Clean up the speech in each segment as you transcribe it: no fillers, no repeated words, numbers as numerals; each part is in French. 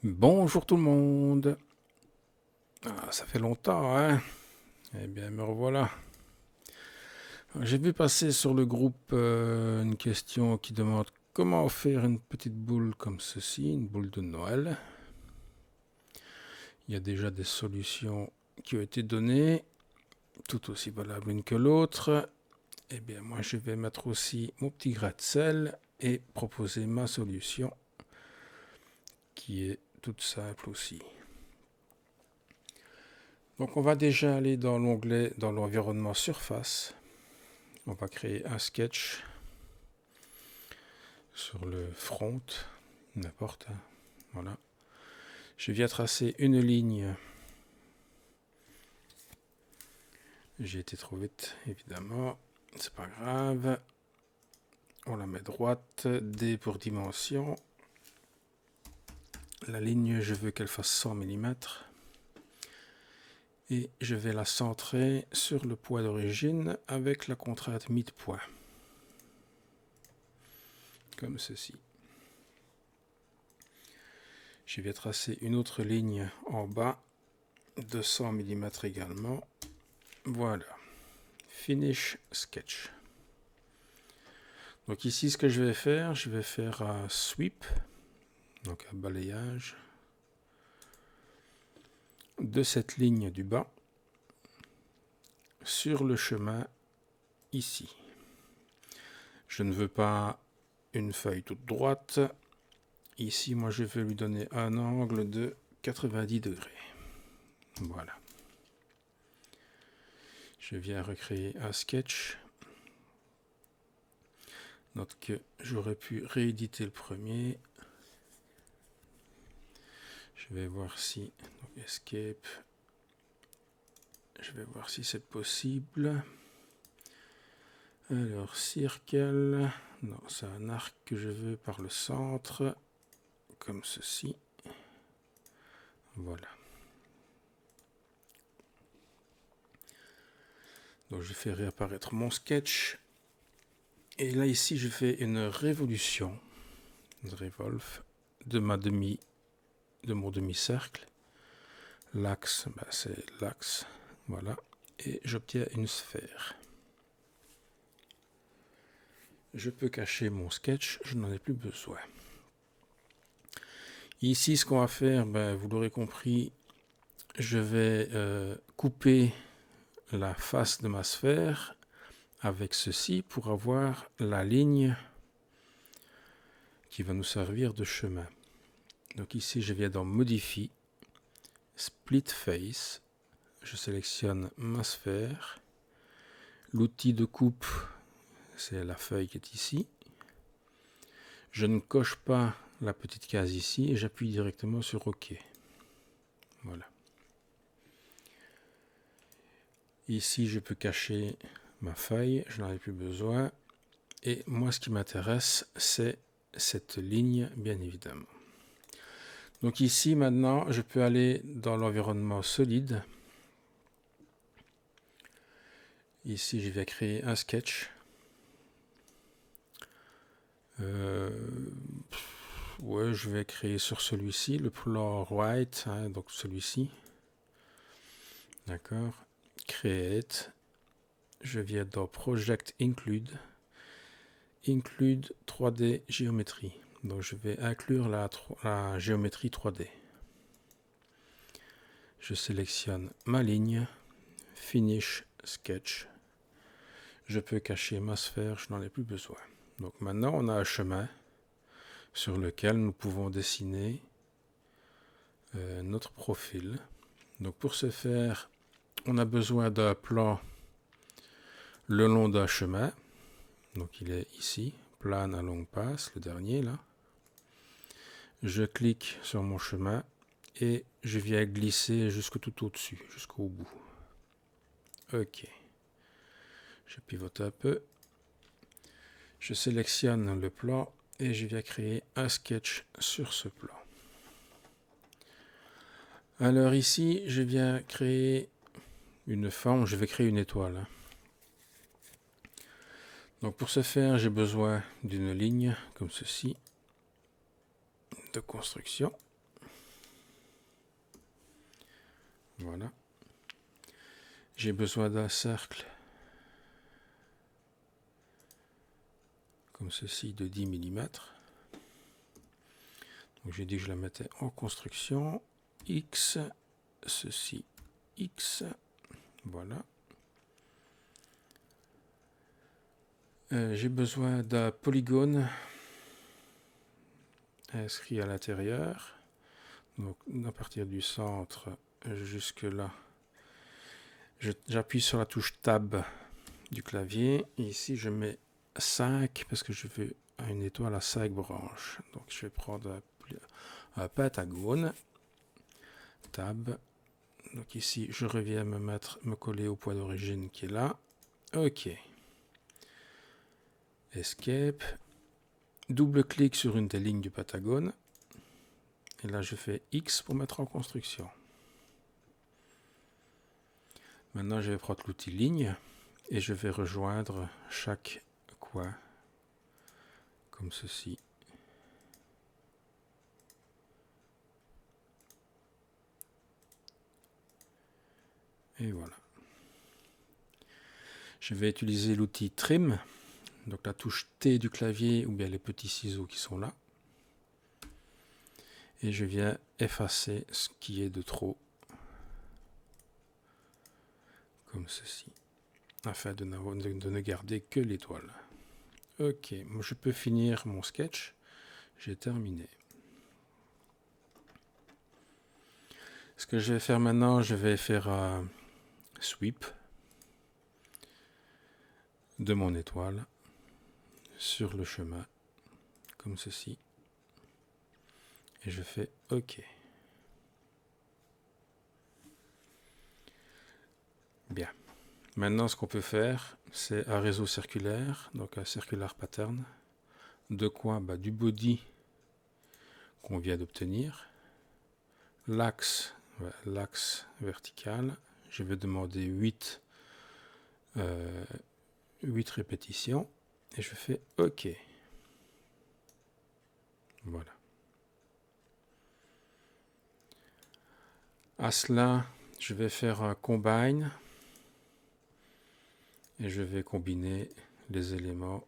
Bonjour tout le monde. Ah, ça fait longtemps, hein? Eh bien, me revoilà. J'ai vu passer sur le groupe une question qui demande comment faire une petite boule comme ceci, une boule de Noël. Il y a déjà des solutions qui ont été données, tout aussi valables l'une que l'autre. Eh bien, moi, je vais mettre aussi mon petit grain de sel et proposer ma solution qui est toute simple aussi. Donc, on va déjà aller dans l'onglet, dans l'environnement surface. On va créer un sketch sur le front, n'importe. Voilà. Je viens tracer une ligne. J'ai été trop vite, évidemment. C'est pas grave. On la met droite. D pour dimension. La ligne, je veux qu'elle fasse 100 mm. Et je vais la centrer sur le point d'origine avec la contrainte mid-point. Comme ceci. Je vais tracer une autre ligne en bas de 100 mm également. Voilà. Finish sketch. Donc ici, ce que je vais faire un sweep, donc un balayage de cette ligne du bas sur le chemin ici. Je ne veux pas une feuille toute droite. Ici, moi, je vais lui donner un angle de 90 degrés. Voilà. Je viens recréer un sketch. Note que j'aurais pu rééditer le premier. Je vais voir si... Donc, escape. Je vais voir si c'est possible. Alors, circle. Non, c'est un arc que je veux par le centre. Comme ceci. Voilà. Donc, je fais réapparaître mon sketch. Et là, ici, je fais une révolution. Une revolve de mon demi-cercle. L'axe, c'est l'axe. Voilà. Et j'obtiens une sphère. Je peux cacher mon sketch, je n'en ai plus besoin. Ici, ce qu'on va faire, vous l'aurez compris, je vais couper la face de ma sphère avec ceci pour avoir la ligne qui va nous servir de chemin. Donc ici, je viens dans Modify, Split Face, je sélectionne ma sphère. L'outil de coupe, c'est la feuille qui est ici. Je ne coche pas la petite case ici et j'appuie directement sur OK. Voilà. Ici, je peux cacher ma feuille, je n'en ai plus besoin. Et moi, ce qui m'intéresse, c'est cette ligne, bien évidemment. Donc ici, maintenant, je peux aller dans l'environnement solide. Ici, je vais créer un sketch. Ouais, je vais créer sur celui-ci, le plan right, hein, donc celui-ci. D'accord. Create. Je viens dans Project Include. Include 3D géométrie. Donc je vais inclure la géométrie 3D. Je sélectionne ma ligne. Finish Sketch. Je peux cacher ma sphère, je n'en ai plus besoin. Donc maintenant on a un chemin sur lequel nous pouvons dessiner notre profil. Donc pour ce faire, on a besoin d'un plan le long d'un chemin. Donc il est ici, plane à longue passe, le dernier là. Je clique sur mon chemin et je viens glisser jusque tout au-dessus, jusqu'au bout. Ok. Je pivote un peu. Je sélectionne le plan et je viens créer un sketch sur ce plan. Alors ici, je viens créer une forme, je vais créer une étoile. Donc pour ce faire, j'ai besoin d'une ligne comme ceci de construction. Voilà. J'ai besoin d'un cercle comme ceci de 10 mm. Donc j'ai dit que je la mettais en construction. X, ceci, X. Voilà. J'ai besoin d'un polygone inscrit à l'intérieur. Donc à partir du centre jusque là, j'appuie sur la touche Tab du clavier. Et ici je mets 5 parce que je veux une étoile à 5 branches. Donc je vais prendre un pentagone. Tab. Donc ici je reviens me coller au point d'origine qui est là. OK. Escape. Double-clic sur une des lignes du pentagone. Et là, je fais X pour mettre en construction. Maintenant, je vais prendre l'outil ligne et je vais rejoindre chaque coin comme ceci. Et voilà. Je vais utiliser l'outil Trim, donc la touche T du clavier ou bien les petits ciseaux qui sont là. Et je viens effacer ce qui est de trop, comme ceci, afin de ne garder que l'étoile. Ok, je peux finir mon sketch. J'ai terminé. Ce que je vais faire maintenant, je vais faire un sweep de mon étoile sur le chemin, comme ceci. Et je fais OK. Bien. Maintenant, ce qu'on peut faire, c'est un réseau circulaire, donc un circular pattern. De quoi? Du body qu'on vient d'obtenir. L'axe vertical. Je vais demander 8 répétitions. Et je fais OK. Voilà. À cela, je vais faire un combine. Et je vais combiner les éléments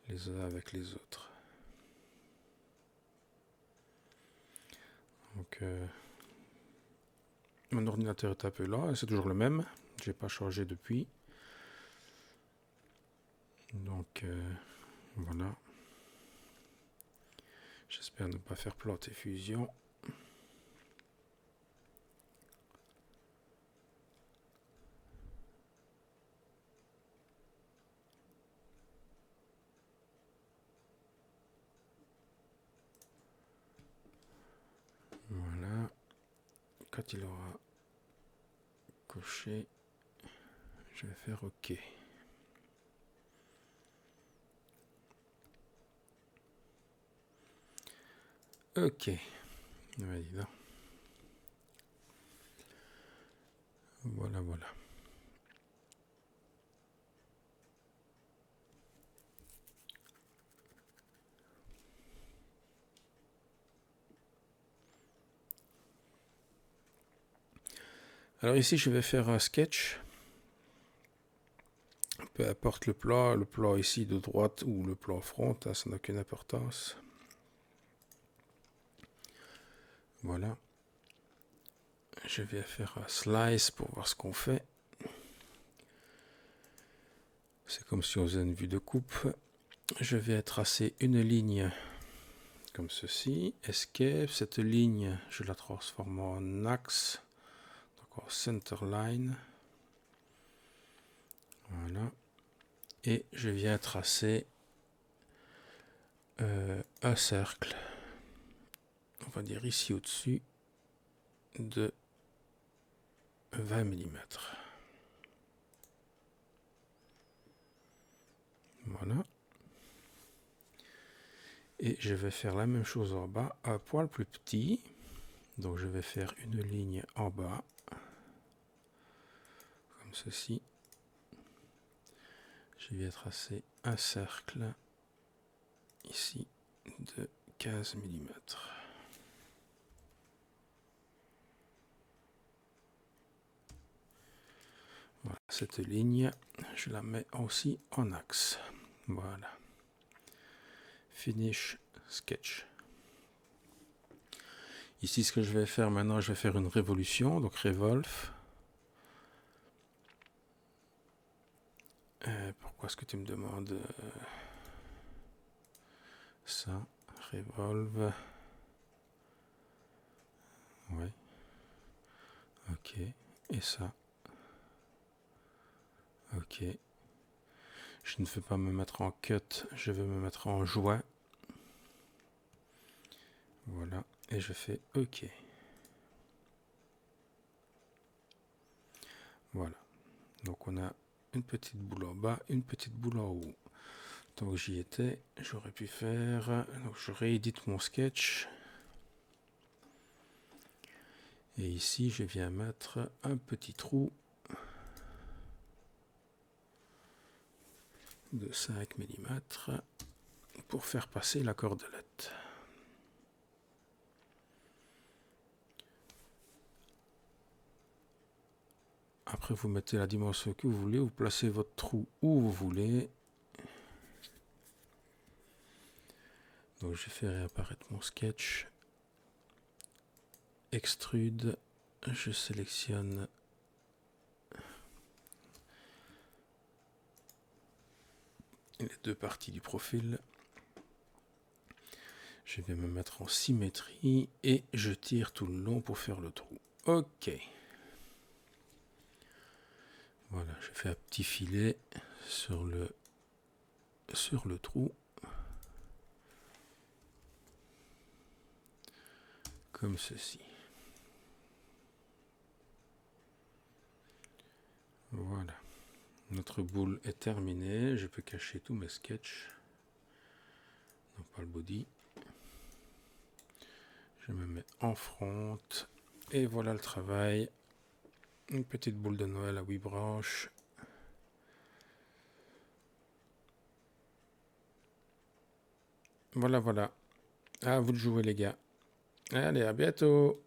les uns avec les autres. Donc, mon ordinateur est un peu là, c'est toujours le même. Je n'ai pas changé depuis. Donc, voilà. J'espère ne pas faire planter fusion. Voilà. Quand il aura coché, je vais faire OK. OK. Voilà, voilà. Alors ici, je vais faire un sketch. Peu importe le plan ici de droite ou le plan front, ça n'a aucune importance. Voilà. Je vais faire un slice pour voir ce qu'on fait. C'est comme si on faisait une vue de coupe. Je vais tracer une ligne comme ceci. Escape. Cette ligne, je la transforme en axe. Donc en center line. Voilà. Et je viens tracer un cercle. On va dire ici au-dessus de 20 mm. Voilà. Et je vais faire la même chose en bas, un poil plus petit. Donc je vais faire une ligne en bas, comme ceci. Je vais tracer un cercle ici de 15 mm. cette ligne, je la mets aussi en axe. Voilà. Finish sketch. Ici, ce que je vais faire maintenant, je vais faire une révolution, donc revolve. Pourquoi est-ce que tu me demandes ça? Revolve. Oui. Ok. Et ça. Ok. Je ne veux pas me mettre en cut, je veux me mettre en joint. Voilà. Et je fais OK. Voilà. Donc on a une petite boule en bas, une petite boule en haut. Donc j'y étais, j'aurais pu faire... Donc je réédite mon sketch. Et ici, je viens mettre un petit trou de 5 mm pour faire passer la cordelette. Après, vous mettez la dimension que vous voulez, vous placez votre trou où vous voulez. Donc, je fais réapparaître mon sketch. Extrude. Je sélectionne les deux parties du profil. Je vais me mettre en symétrie et je tire tout le long pour faire le trou. OK. Voilà, je fais un petit filet sur le trou. Comme ceci. Voilà. Notre boule est terminée. Je peux cacher tous mes sketchs. Non, pas le body. Je me mets en front. Et voilà le travail. Une petite boule de Noël à 8 branches. Voilà, voilà. À vous de jouer les gars. Allez, à bientôt.